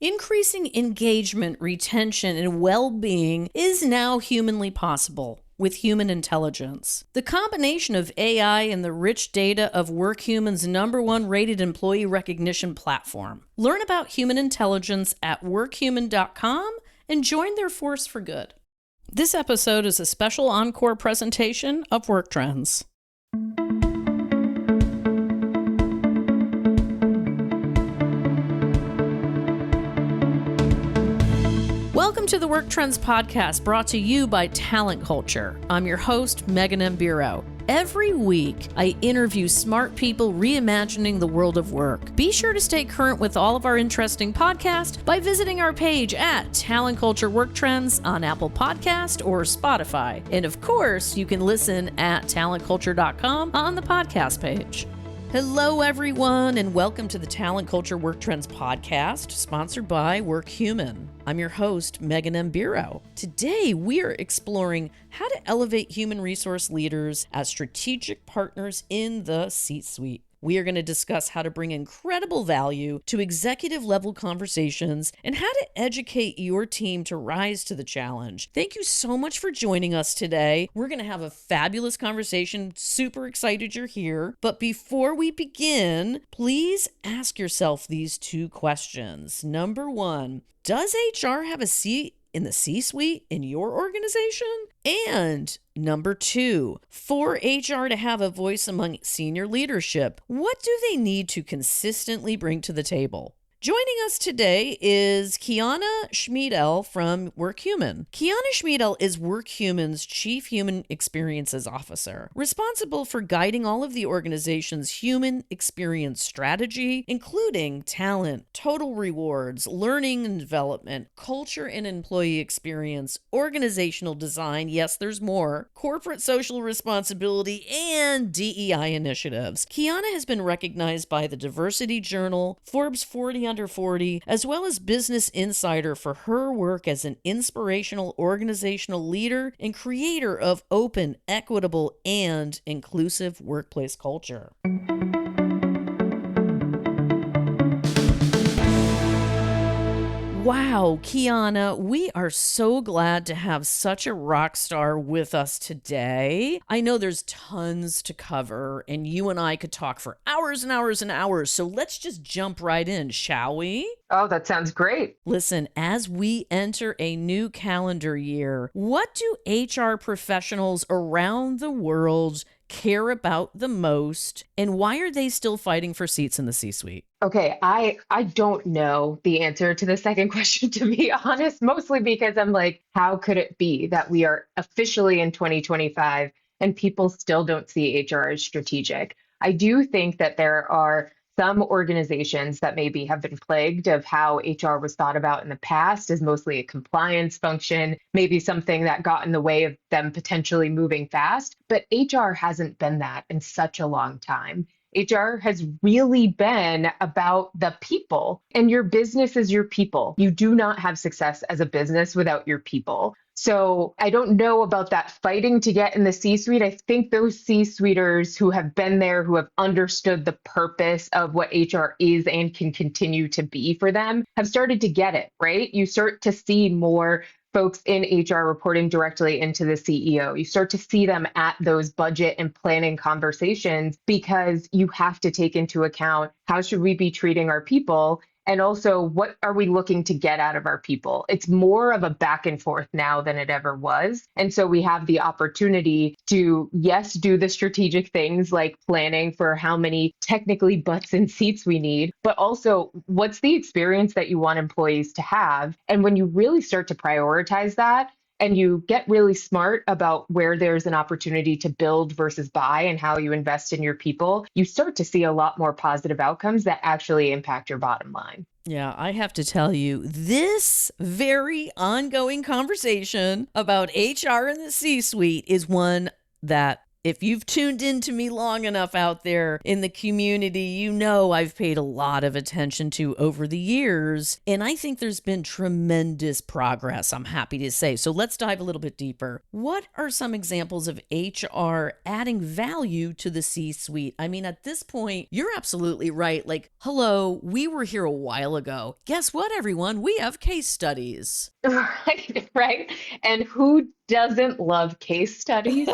Increasing engagement, retention, and well-being is now humanly possible with human intelligence. The combination of AI and the rich data of Workhuman's #1 rated employee recognition platform. Learn about human intelligence at workhuman.com and join their force for good. This episode is a special encore presentation of Work Trends. Welcome to the Work Trends podcast, brought to you by Talent Culture. I'm your host, Megan M. Bureau. Every week, I interview smart people reimagining the world of work. Be sure to stay current with all of our interesting podcasts by visiting our page at Talent Culture Work Trends on Apple Podcast or Spotify. And of course, you can listen at talentculture.com on the podcast page. Hello, everyone, and welcome to the Talent Culture Work Trends podcast, sponsored by Workhuman. I'm your host, Megan M. Bureau. Today, we are exploring how to elevate human resource leaders as strategic partners in the C-suite. We are going to discuss how to bring incredible value to executive level conversations and how to educate your team to rise to the challenge. Thank you so much for joining us today. We're going to have a fabulous conversation. Super excited you're here. But before we begin, please ask yourself these two questions. Number one, does HR have a seat in the C-suite in your organization? And number two, for HR to have a voice among senior leadership, what do they need to consistently bring to the table? Joining us today is KeyAnna Schmiedl from Workhuman. KeyAnna Schmiedl is Workhuman's Chief Human Experiences Officer, responsible for guiding all of the organization's human experience strategy, including talent, total rewards, learning and development, culture and employee experience, organizational design, yes, there's more, corporate social responsibility, and DEI initiatives. KeyAnna has been recognized by the Diversity Journal, Forbes 40 Under 40, as well as Business Insider for her work as an inspirational organizational leader and creator of open, equitable, and inclusive workplace culture. Wow, KeyAnna, we are so glad to have such a rock star with us today. I know there's tons to cover, and you and I could talk for hours and hours and hours, so let's just jump right in, shall we? Oh, that sounds great. Listen, as we enter a new calendar year, what do HR professionals around the world care about the most, and why are they still fighting for seats in the C-suite? Okay, I don't know the answer to the second question, to be honest, mostly because I'm like, how could it be that we are officially in 2025 and people still don't see HR as strategic? I do think that there are some organizations that maybe have been plagued of how HR was thought about in the past as mostly a compliance function, maybe something that got in the way of them potentially moving fast. But HR hasn't been that in such a long time. HR has really been about the people, and your business is your people. You do not have success as a business without your people. So I don't know about that fighting to get in the C-suite. I think those C-suiters who have been there, who have understood the purpose of what HR is and can continue to be for them, have started to get it, right? You start to see more folks in HR reporting directly into the CEO. You start to see them at those budget and planning conversations because you have to take into account how should we be treating our people, and also what are we looking to get out of our people. It's more of a back and forth now than it ever was. And so we have the opportunity to, yes, do the strategic things like planning for how many technically butts and seats we need, but also what's the experience that you want employees to have. And when you really start to prioritize that, and you get really smart about where there's an opportunity to build versus buy and how you invest in your people, you start to see a lot more positive outcomes that actually impact your bottom line. Yeah, I have to tell you, this very ongoing conversation about HR in the C-suite is one that If you've tuned into me long enough out there in the community, you know I've paid a lot of attention to over the years, and I think there's been tremendous progress, I'm happy to say. So let's dive a little bit deeper. What are some examples of HR adding value to the C-suite? I mean, at this point, you're absolutely right. Like, hello, we were here a while ago. Guess what, everyone? We have case studies. Right, right. And who doesn't love case studies?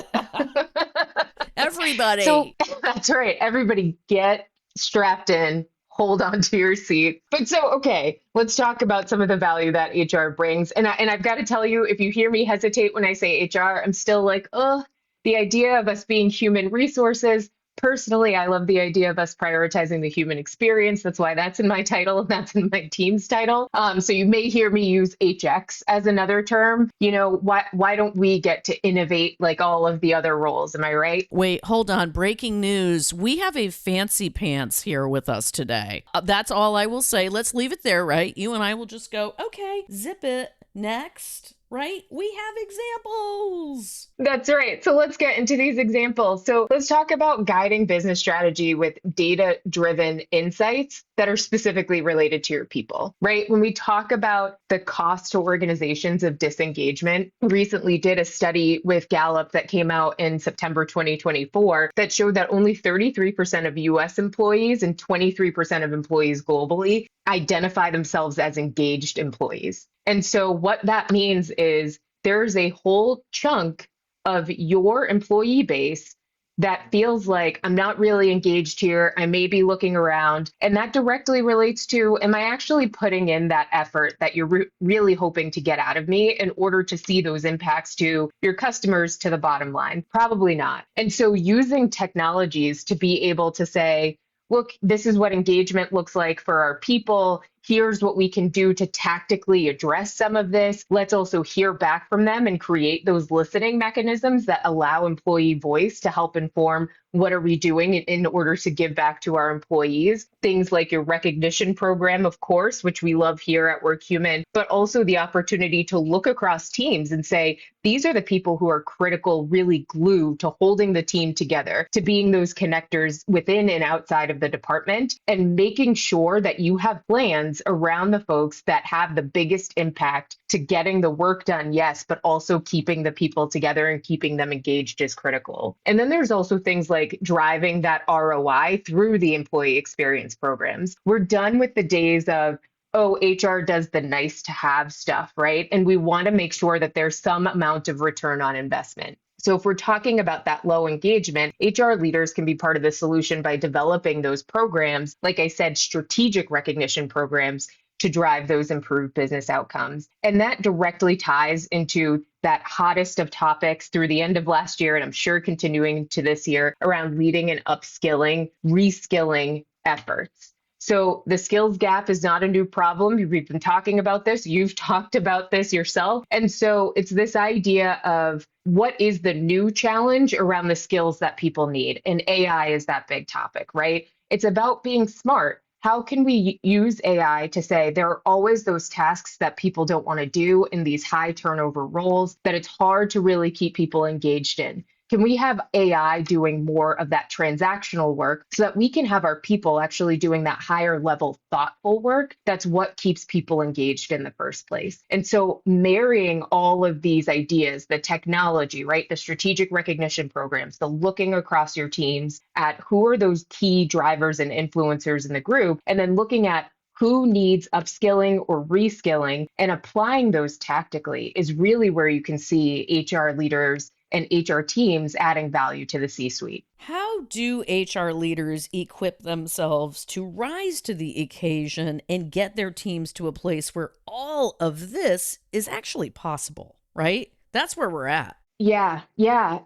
Everybody. So that's right. Everybody get strapped in, hold on to your seat. But so, okay, let's talk about some of the value that HR brings. And I've got to tell you, if you hear me hesitate when I say HR, I'm still like, oh, the idea of us being human resources. Personally, I love the idea of us prioritizing the human experience. That's why that's in my title and that's in my team's title. So you may hear me use HX as another term. You know, why don't we get to innovate like all of the other roles? Am I right? Wait, hold on. Breaking news. We have a fancy pants here with us today. That's all I will say. Let's leave it there, right? You and I will just go, okay, zip it. Next. Right? We have examples. That's right. So let's get into these examples. So let's talk about guiding business strategy with data-driven insights that are specifically related to your people, right? When we talk about the cost to organizations of disengagement, we recently did a study with Gallup that came out in September 2024 that showed that only 33% of US employees and 23% of employees globally identify themselves as engaged employees. And so what that means is there's a whole chunk of your employee base that feels like I'm not really engaged here. I may be looking around. And that directly relates to, am I actually putting in that effort that you're really hoping to get out of me in order to see those impacts to your customers to the bottom line? Probably not. And so using technologies to be able to say, look, this is what engagement looks like for our people. Here's what we can do to tactically address some of this. Let's also hear back from them and create those listening mechanisms that allow employee voice to help inform what are we doing in order to give back to our employees. Things like your recognition program, of course, which we love here at Workhuman, but also the opportunity to look across teams and say, these are the people who are critical, really glue to holding the team together, to being those connectors within and outside of the department, and making sure that you have plans around the folks that have the biggest impact to getting the work done, yes, but also keeping the people together and keeping them engaged is critical. And then there's also things like driving that ROI through the employee experience programs. We're done with the days of, oh, HR does the nice to have stuff, right? And we want to make sure that there's some amount of return on investment. So if we're talking about that low engagement, HR leaders can be part of the solution by developing those programs, like I said, strategic recognition programs to drive those improved business outcomes. And that directly ties into that hottest of topics through the end of last year, and I'm sure continuing to this year, around leading and upskilling, reskilling efforts. So the skills gap is not a new problem. We've been talking about this. You've talked about this yourself. And so it's this idea of what is the new challenge around the skills that people need? And AI is that big topic, right? It's about being smart. How can we use AI to say there are always those tasks that people don't want to do in these high turnover roles that it's hard to really keep people engaged in? Can we have AI doing more of that transactional work so that we can have our people actually doing that higher level thoughtful work? That's what keeps people engaged in the first place. And so marrying all of these ideas, the technology, right? The strategic recognition programs, the looking across your teams at who are those key drivers and influencers in the group, and then looking at who needs upskilling or reskilling and applying those tactically is really where you can see HR leaders and HR teams adding value to the C-suite. How do HR leaders equip themselves to rise to the occasion and get their teams to a place where all of this is actually possible, right? That's where we're at. Yeah.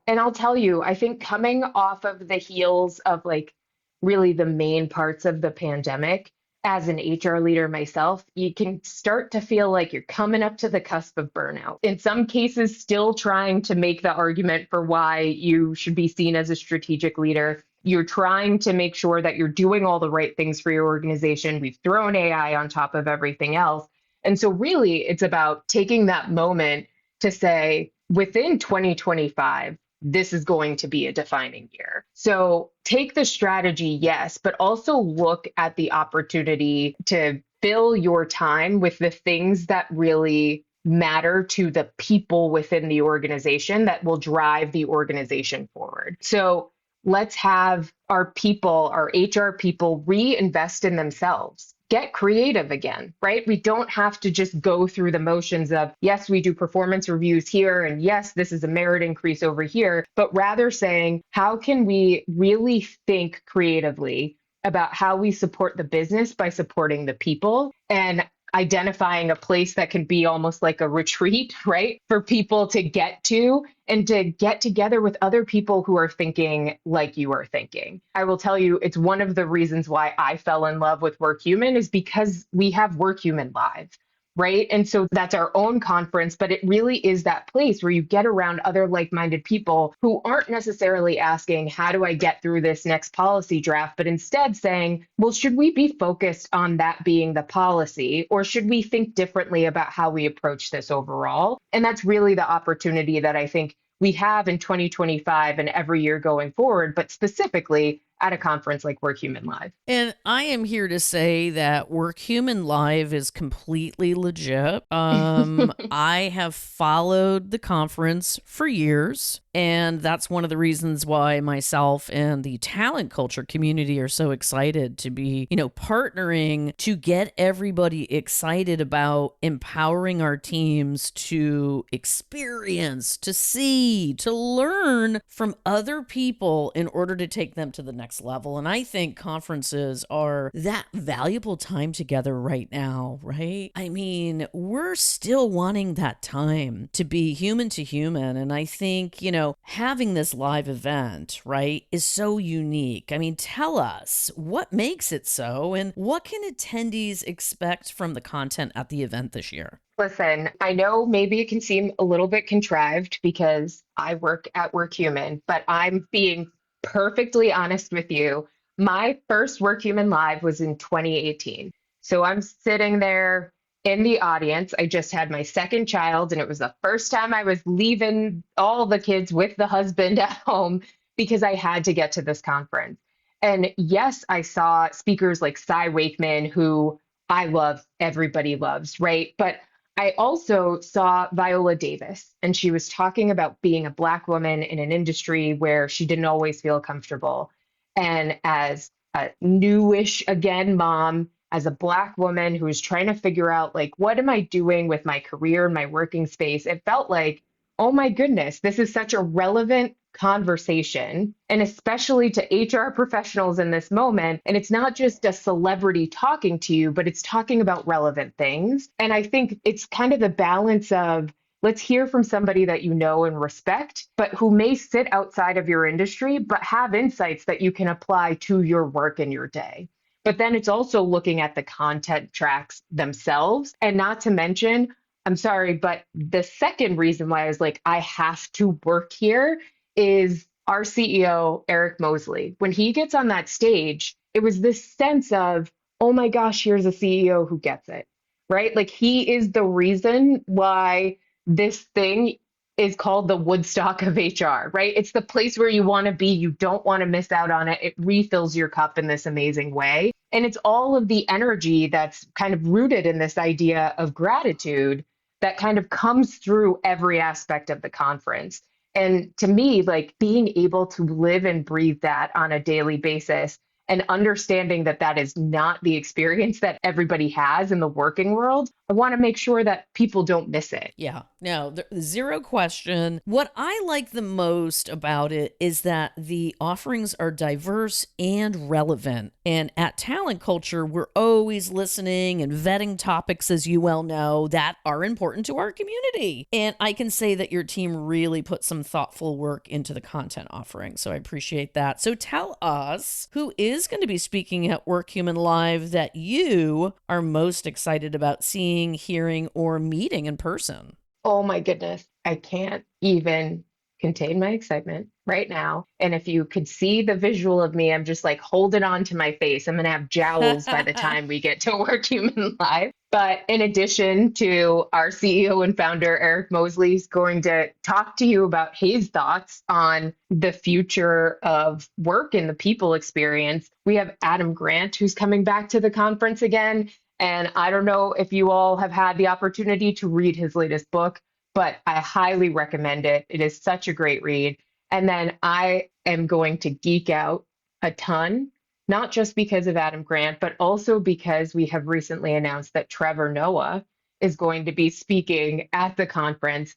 And I'll tell you, I think coming off of the heels of like really the main parts of the pandemic, as an HR leader myself, you can start to feel like you're coming up to the cusp of burnout. In some cases, still trying to make the argument for why you should be seen as a strategic leader. You're trying to make sure that you're doing all the right things for your organization. We've thrown AI on top of everything else. And so really, it's about taking that moment to say, within 2025, this is going to be a defining year. So take the strategy, yes, but also look at the opportunity to fill your time with the things that really matter to the people within the organization that will drive the organization forward. So let's have our people, our HR people, reinvest in themselves. Get creative again, right? We don't have to just go through the motions of, yes, we do performance reviews here, and yes, this is a merit increase over here, but rather saying, how can we really think creatively about how we support the business by supporting the people and identifying a place that can be almost like a retreat, right? For people to get to and to get together with other people who are thinking like you are thinking. I will tell you, it's one of the reasons why I fell in love with Workhuman is because we have Workhuman Live. Right. And so that's our own conference, but it really is that place where you get around other like-minded people who aren't necessarily asking, how do I get through this next policy draft, but instead saying, well, should we be focused on that being the policy, or should we think differently about how we approach this overall? And that's really the opportunity that I think we have in 2025 and every year going forward, but specifically at a conference like Workhuman Live. And I am here to say that Workhuman Live is completely legit. I have followed the conference for years, and that's one of the reasons why myself and the talent culture community are so excited to be, partnering to get everybody excited about empowering our teams to experience, to see, to learn from other people in order to take them to the next level. And I think conferences are that valuable time together right now, right? I mean, we're still wanting that time to be human to human. And I think, having this live event, right, is so unique. I mean, tell us what makes it so and what can attendees expect from the content at the event this year? Listen, I know maybe it can seem a little bit contrived because I work at Workhuman, but I'm being perfectly honest with you. My first Workhuman Live was in 2018. So I'm sitting there in the audience. I just had my second child, and it was the first time I was leaving all the kids with the husband at home because I had to get to this conference. And yes, I saw speakers like Cy Wakeman, who I love, everybody loves, right? But I also saw Viola Davis, and she was talking about being a Black woman in an industry where she didn't always feel comfortable. And as a newish, again, mom, as a Black woman who was trying to figure out, like, what am I doing with my career and my working space? It felt like, oh my goodness, this is such a relevant conversation, and especially to HR professionals in this moment. And it's not just a celebrity talking to you, but it's talking about relevant things. And I think it's kind of the balance of, let's hear from somebody that you know and respect, but who may sit outside of your industry, but have insights that you can apply to your work and your day. But then it's also looking at the content tracks themselves. And not to mention, I'm sorry, but the second reason why I was like, I have to work here is our CEO, Eric Mosley. When he gets on that stage, it was this sense of, oh my gosh, here's a CEO who gets it, right? Like, he is the reason why this thing is called the Woodstock of HR, right? It's the place where you want to be. You don't want to miss out on it. It refills your cup in this amazing way. And it's all of the energy that's kind of rooted in this idea of gratitude that kind of comes through every aspect of the conference. And to me, like, being able to live and breathe that on a daily basis and understanding that that is not the experience that everybody has in the working world, I want to make sure that people don't miss it. Yeah, no, zero question. What I like the most about it is that the offerings are diverse and relevant. And at Talent Culture, we're always listening and vetting topics, as you well know, that are important to our community. And I can say that your team really put some thoughtful work into the content offering. So I appreciate that. So tell us, who is going to be speaking at Workhuman Live that you are most excited about seeing, hearing, or meeting in person? Oh my goodness, I can't even contain my excitement right now. And if you could see the visual of me, I'm just like holding on to my face. I'm going to have jowls by the time we get to Workhuman Live. But in addition to our CEO and founder, Eric Mosley's going to talk to you about his thoughts on the future of work and the people experience. We have Adam Grant, who's coming back to the conference again. And I don't know if you all have had the opportunity to read his latest book, but I highly recommend it. It is such a great read. And then I am going to geek out a ton, not just because of Adam Grant, but also because we have recently announced that Trevor Noah is going to be speaking at the conference.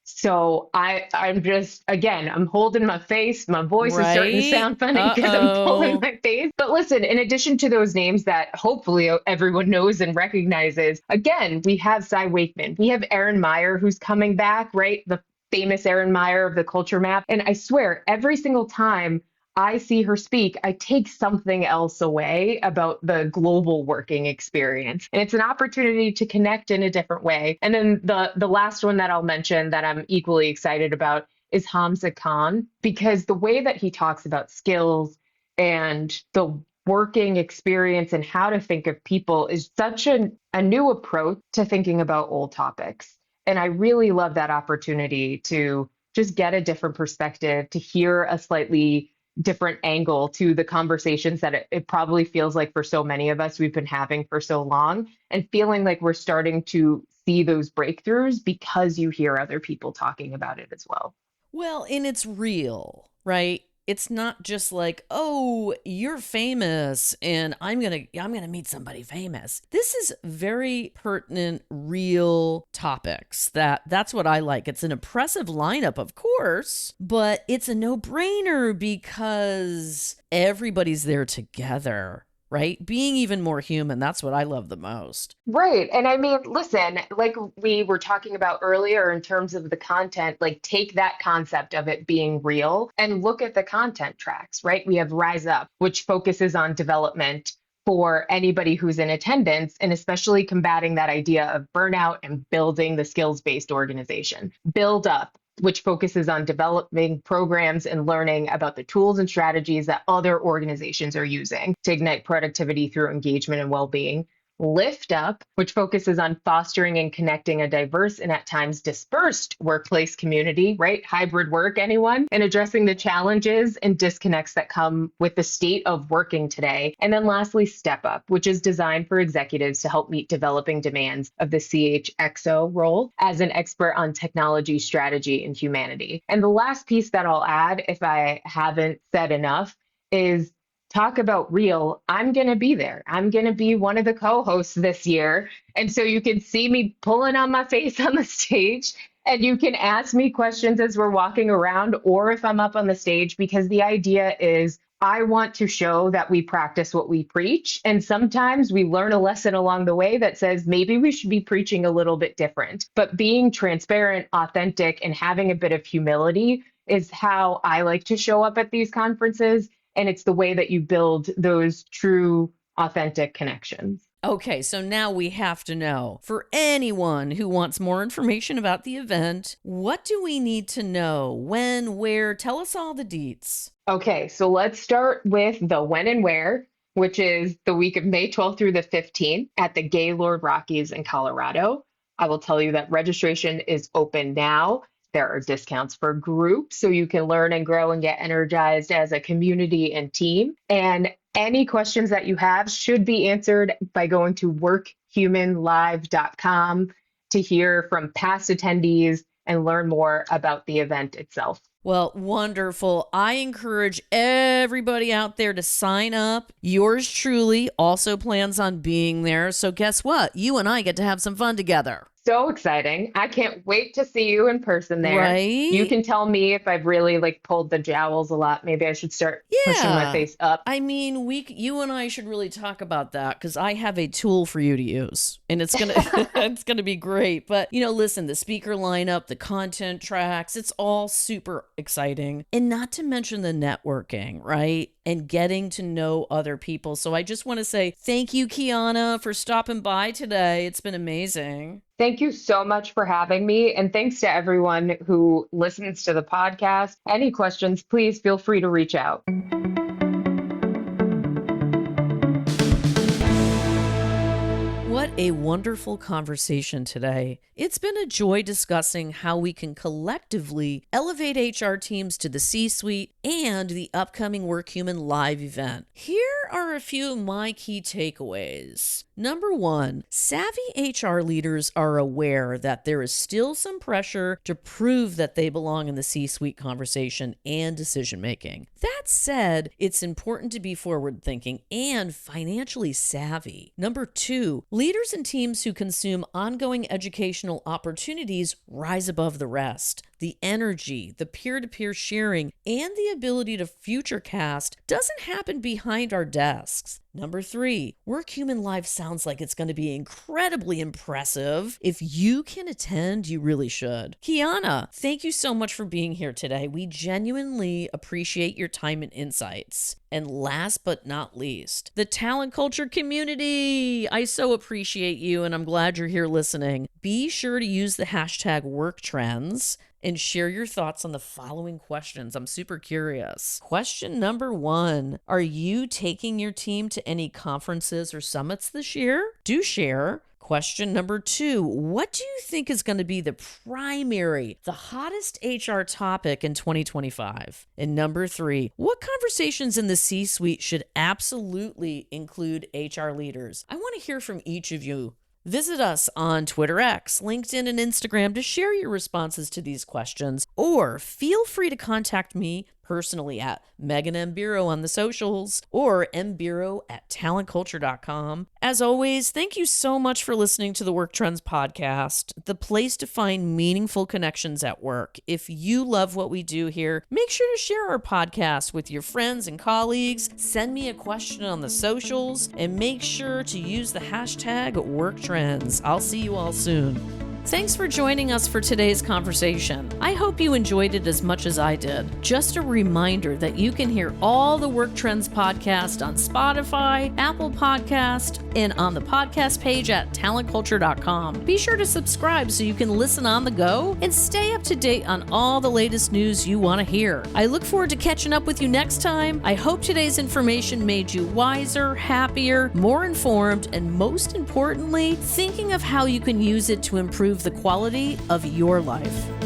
So I'm just, again, I'm holding my face. My voice is starting to Right? sound funny because I'm pulling my face. But listen, in addition to those names that hopefully everyone knows and recognizes, again, we have Cy Wakeman. We have Erin Meyer, who's coming back, right? The famous Erin Meyer of the Culture Map. And I swear, every single time I see her speak, I take something else away about the global working experience. And it's an opportunity to connect in a different way. And then the last one that I'll mention that I'm equally excited about is Hamza Khan, because the way that he talks about skills and the working experience and how to think of people is such a new approach to thinking about old topics. And I really love that opportunity to just get a different perspective, to hear a slightly different angle to the conversations that it probably feels like for so many of us we've been having for so long, and feeling like we're starting to see those breakthroughs because you hear other people talking about it as well. Well, and it's real, right? It's not just like, oh, you're famous and I'm going to meet somebody famous. This is very pertinent, real topics. That's what I like. It's an impressive lineup, of course, but it's a no-brainer because everybody's there together. Right? Being even more human. That's what I love the most. Right. And I mean, listen, like we were talking about earlier in terms of the content, like take that concept of it being real and look at the content tracks, right? We have Rise Up, which focuses on development for anybody who's in attendance, and especially combating that idea of burnout and building the skills-based organization. Build Up, which focuses on developing programs and learning about the tools and strategies that other organizations are using to ignite productivity through engagement and well-being. Lift Up, which focuses on fostering and connecting a diverse and at times dispersed workplace community, right? Hybrid work, anyone? And addressing the challenges and disconnects that come with the state of working today. And then lastly, Step Up, which is designed for executives to help meet developing demands of the CHXO role as an expert on technology, strategy, and humanity. And the last piece that I'll add, if I haven't said enough, is talk about real. I'm going to be there. I'm going to be one of the co-hosts this year. And so you can see me pulling on my face on the stage, and you can ask me questions as we're walking around or if I'm up on the stage, because the idea is I want to show that we practice what we preach. And sometimes we learn a lesson along the way that says maybe we should be preaching a little bit different. But being transparent, authentic, and having a bit of humility is how I like to show up at these conferences. And it's the way that you build those true, authentic connections. Okay, so now we have to know, for anyone who wants more information about the event, what do we need to know? When, where? Tell us all the deets. Okay, so let's start with the when and where, which is the week of May 12th through the 15th at the Gaylord Rockies in Colorado. I will tell you that registration is open now. There are discounts for groups, so you can learn and grow and get energized as a community and team. And any questions that you have should be answered by going to workhumanlive.com to hear from past attendees and learn more about the event itself. Well, wonderful. I encourage everybody out there to sign up. Yours truly also plans on being there. So guess what? You and I get to have some fun together. So exciting. I can't wait to see you in person there. Right? You can tell me if I've really pulled the jowls a lot. Maybe I should start pushing my face up. I mean, you and I should really talk about that, because I have a tool for you to use, and it's gonna it's gonna be great. But listen, the speaker lineup, the content tracks, it's all super exciting, and not to mention the networking, right? And getting to know other people. So I just want to say thank you, KeyAnna, for stopping by today. It's been amazing. Thank you so much for having me. And thanks to everyone who listens to the podcast. Any questions, please feel free to reach out. What a wonderful conversation today. It's been a joy discussing how we can collectively elevate HR teams to the C-suite and the upcoming Workhuman live event. Here are a few of my key takeaways. Number one, savvy HR leaders are aware that there is still some pressure to prove that they belong in the C-suite conversation and decision making. That said, it's important to be forward-thinking and financially savvy. Number two, leaders and teams who consume ongoing educational opportunities rise above the rest. The energy, the peer-to-peer sharing, and the ability to futurecast doesn't happen behind our desks. Number three, Workhuman Live sounds like it's going to be incredibly impressive. If you can attend, you really should. KeyAnna, thank you so much for being here today. We genuinely appreciate your time and insights. And last but not least, the talent culture community. I so appreciate you, and I'm glad you're here listening. Be sure to use the hashtag WorkTrends and share your thoughts on the following questions. I'm super curious. Question number one, are you taking your team to any conferences or summits this year? Do share. Question number two, what do you think is going to be the hottest HR topic in 2025? And number three, what conversations in the C-suite should absolutely include HR leaders? I want to hear from each of you. Visit us on Twitter X, LinkedIn, and Instagram to share your responses to these questions, or feel free to contact me personally at Megan M. Bureau on the socials or mbureau@talentculture.com. As always, thank you so much for listening to the Work Trends podcast, the place to find meaningful connections at work. If you love what we do here, make sure to share our podcast with your friends and colleagues, send me a question on the socials, and make sure to use the hashtag WorkTrends. I'll see you all soon. Thanks for joining us for today's conversation. I hope you enjoyed it as much as I did. Just a reminder that you can hear all the Work Trends podcast on Spotify, Apple Podcast, and on the podcast page at talentculture.com. Be sure to subscribe so you can listen on the go and stay up to date on all the latest news you want to hear. I look forward to catching up with you next time. I hope today's information made you wiser, happier, more informed, and most importantly, thinking of how you can use it to improve the quality of your life.